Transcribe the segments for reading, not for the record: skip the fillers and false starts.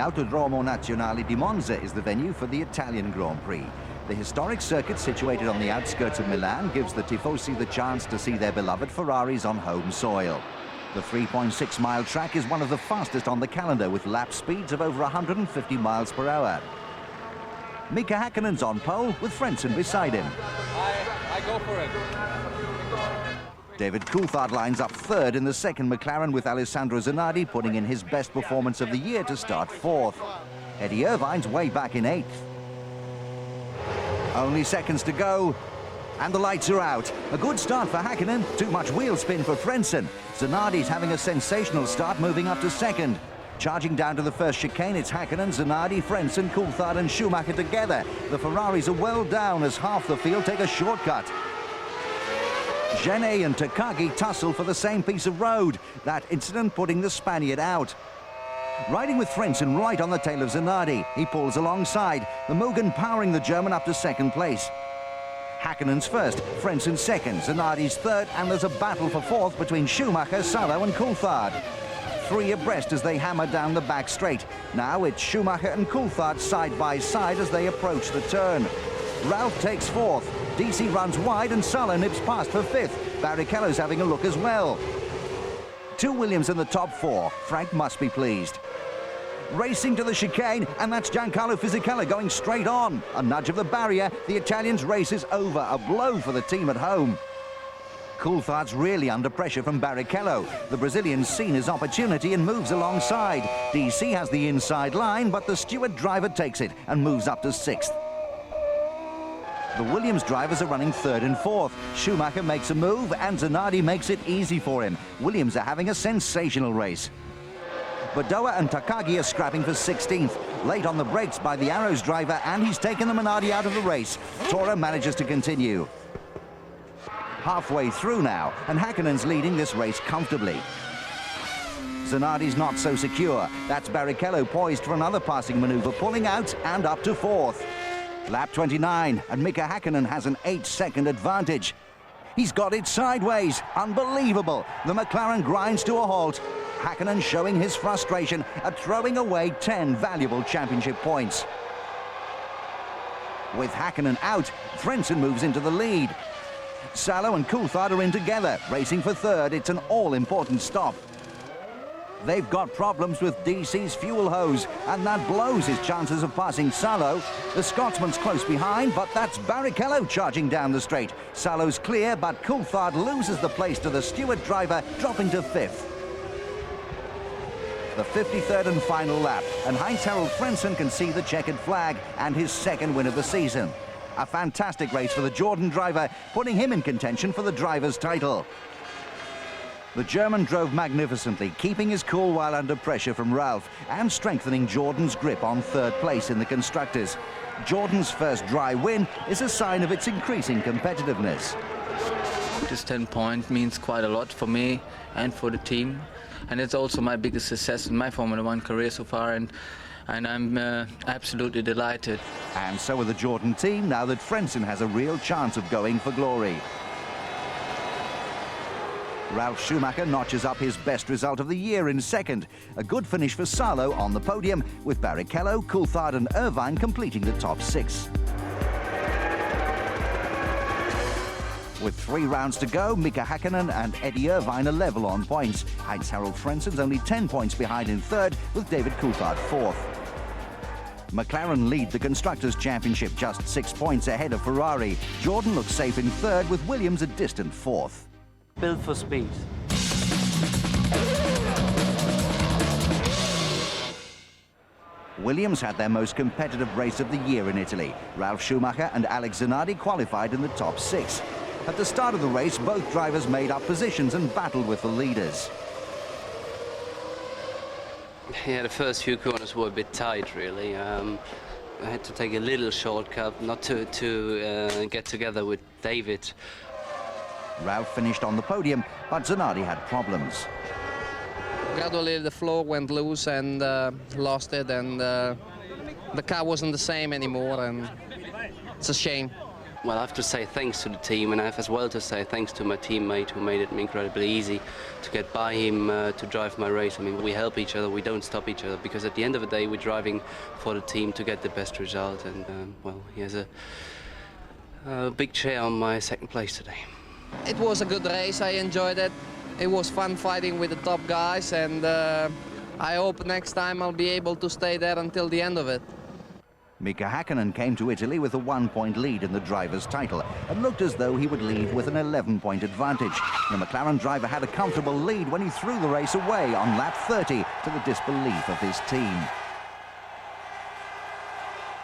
Autodromo Nazionale di Monza is the venue for the Italian Grand Prix. The historic circuit situated on the outskirts of Milan gives the tifosi the chance to see their beloved Ferraris on home soil. The 3.6-mile track is one of the fastest on the calendar, with lap speeds of over 150 miles per hour. Mika Häkkinen's on pole with Frentzen beside him. I go for it. David Coulthard lines up third in the second McLaren, with Alessandro Zanardi putting in his best performance of the year to start fourth. Eddie Irvine's way back in eighth. Only seconds to go, and the lights are out. A good start for Häkkinen, too much wheel spin for Frentzen. Zanardi's having a sensational start, moving up to second. Charging down to the first chicane, it's Häkkinen, Zanardi, Frentzen, Coulthard and Schumacher together. The Ferraris are well down as half the field take a shortcut. Genet and Takagi tussle for the same piece of road. That incident putting the Spaniard out. Riding with Frentzen right on the tail of Zanardi, he pulls alongside, the Mugen powering the German up to second place. Häkkinen's first, Frentzen second, Zanardi's third, and there's a battle for fourth between Schumacher, Salo and Coulthard. Three abreast as they hammer down the back straight. Now it's Schumacher and Coulthard side by side as they approach the turn. Ralph takes fourth, DC runs wide and Salo nips past for fifth. Barrichello's having a look as well. Two Williams in the top four. Frank must be pleased. Racing to the chicane, and that's Giancarlo Fisichella going straight on. A nudge of the barrier, the Italian's race is over, a blow for the team at home. Coulthard's really under pressure from Barrichello. The Brazilian's seen his opportunity and moves alongside. DC has the inside line, but the Stewart driver takes it and moves up to sixth. The Williams drivers are running third and fourth. Schumacher makes a move, and Zanardi makes it easy for him. Williams are having a sensational race. Badoa and Takagi are scrapping for 16th. Late on the brakes by the Arrows driver, and he's taken the Minardi out of the race. Tora manages to continue. Halfway through now, and Häkkinen's leading this race comfortably. Zanardi's not so secure. That's Barrichello poised for another passing maneuver, pulling out and up to fourth. Lap 29, and Mika Häkkinen has an 8-second advantage. He's got it sideways. Unbelievable. The McLaren grinds to a halt. Häkkinen showing his frustration at throwing away 10 valuable championship points. With Häkkinen out, Frentzen moves into the lead. Salo and Coulthard are in together, racing for third. It's an all-important stop. They've got problems with DC's fuel hose, and that blows his chances of passing Salo. The Scotsman's close behind, but that's Barrichello charging down the straight. Salo's clear, but Coulthard loses the place to the Stewart driver, dropping to fifth. The 53rd and final lap, and Heinz Harold Frentzen can see the checkered flag and his second win of the season. A fantastic race for the Jordan driver, putting him in contention for the driver's title. The German drove magnificently, keeping his cool while under pressure from Ralph and strengthening Jordan's grip on third place in the Constructors. Jordan's first dry win is a sign of its increasing competitiveness. This 10-point means quite a lot for me and for the team. And it's also my biggest success in my Formula One career so far, and I'm absolutely delighted. And so are the Jordan team, now that Frentzen has a real chance of going for glory. Ralf Schumacher notches up his best result of the year in second. A good finish for Salo on the podium, with Barrichello, Coulthard and Irvine completing the top six. With 3 rounds to go, Mika Häkkinen and Eddie Irvine are level on points. Heinz Harold Frentzen's only 10 points behind in third, with David Coulthard fourth. McLaren lead the Constructors' Championship just 6 points ahead of Ferrari. Jordan looks safe in third, with Williams a distant fourth. Built for speed. Williams had their most competitive race of the year in Italy. Ralf Schumacher and Alex Zanardi qualified in the top 6. At the start of the race, both drivers made up positions and battled with the leaders. Yeah, the first few corners were a bit tight, really. I had to take a little shortcut, not to get together with David. Ralph finished on the podium, but Zanardi had problems. Gradually the floor went loose and lost it, and the car wasn't the same anymore, and it's a shame. Well, I have to say thanks to the team, and I have as well to say thanks to my teammate who made it incredibly easy to get by him to drive my race. I mean, we help each other, we don't stop each other, because at the end of the day we're driving for the team to get the best result, and well, he has a big share on my second place today. It was a good race, I enjoyed it. It was fun fighting with the top guys, and I hope next time I'll be able to stay there until the end of it. Mika Häkkinen came to Italy with a 1-point lead in the driver's title and looked as though he would leave with an 11-point advantage. The McLaren driver had a comfortable lead when he threw the race away on lap 30 to the disbelief of his team.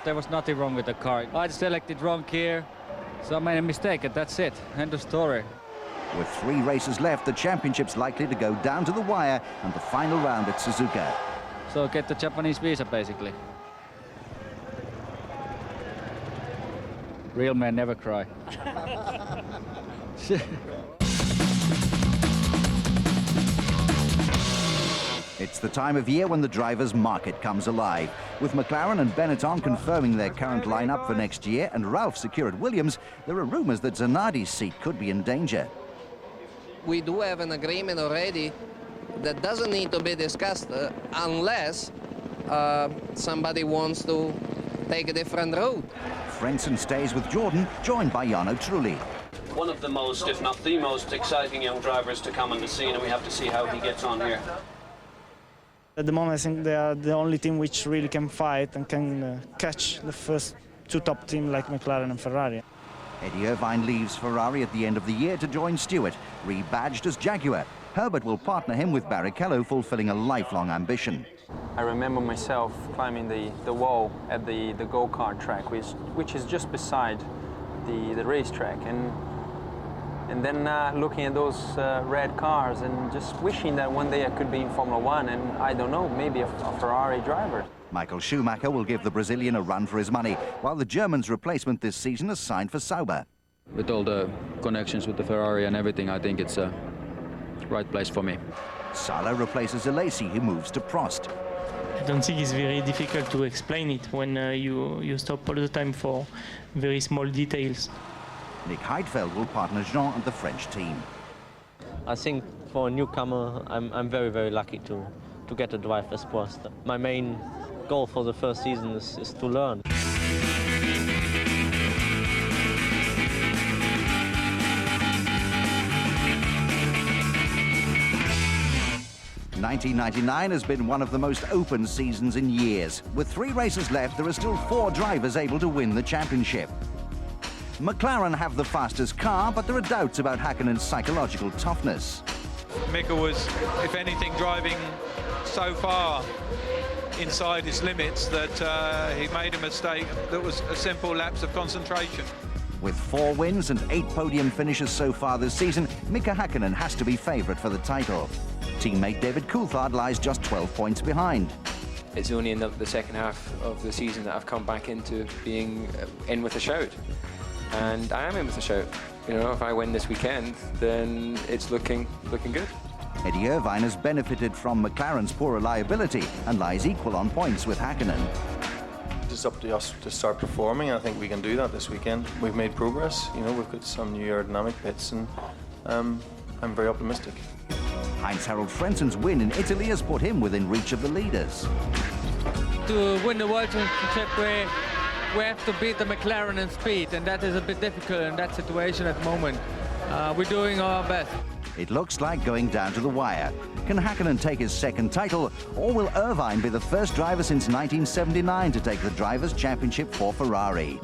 There was nothing wrong with the car. I selected wrong gear, so I made a mistake, and that's it. End of story. With 3 races left, the championship's likely to go down to the wire and the final round at Suzuka. So get the Japanese visa, basically. Real men never cry. It's the time of year when the drivers' market comes alive. With McLaren and Benetton confirming their current lineup for next year and Ralph secure at Williams, there are rumours that Zanardi's seat could be in danger. We do have an agreement already that doesn't need to be discussed unless somebody wants to take a different route. Frentzen stays with Jordan, joined by Jarno Trulli. One of the most, if not the most, exciting young drivers to come on the scene, and we have to see how he gets on here. At the moment, I think they are the only team which really can fight and can catch the first 2 top teams like McLaren and Ferrari. Eddie Irvine leaves Ferrari at the end of the year to join Stewart, rebadged as Jaguar. Herbert will partner him with Barrichello, fulfilling a lifelong ambition. I remember myself climbing the wall at the go-kart track, which is just beside the racetrack, and then looking at those red cars and just wishing that one day I could be in Formula One and, I don't know, maybe a Ferrari driver. Michael Schumacher will give the Brazilian a run for his money, while the German's replacement this season is signed for Sauber. With all the connections with the Ferrari and everything, I think it's a right place for me. Sala replaces Alesi, who moves to Prost. I don't think it's very difficult to explain it when you stop all the time for very small details. Nick Heidfeld will partner Jean and the French team. I think for a newcomer, I'm very, very lucky to get a driver's post. My main goal for the first season is to learn. 1999 has been one of the most open seasons in years. With 3 races left, there are still 4 drivers able to win the championship. McLaren have the fastest car, but there are doubts about Häkkinen's psychological toughness. Mika was, if anything, driving so far inside his limits that he made a mistake that was a simple lapse of concentration. With 4 wins and 8 podium finishes so far this season, Mika Häkkinen has to be favourite for the title. Teammate David Coulthard lies just 12 points behind. It's only in the second half of the season that I've come back into being in with a shout. And I am in with a shout. You know, if I win this weekend, then it's looking good. Eddie Irvine has benefited from McLaren's poor reliability and lies equal on points with Häkkinen. It's up to us to start performing. I think we can do that this weekend. We've made progress. You know, we've got some new aerodynamic bits, and I'm very optimistic. Heinz Harold Frenzen's win in Italy has put him within reach of the leaders. To win the World Championship, we have to beat the McLaren in speed, and that is a bit difficult in that situation at the moment. We're doing our best. It looks like going down to the wire. Can Häkkinen take his second title, or will Irvine be the first driver since 1979 to take the Drivers' Championship for Ferrari?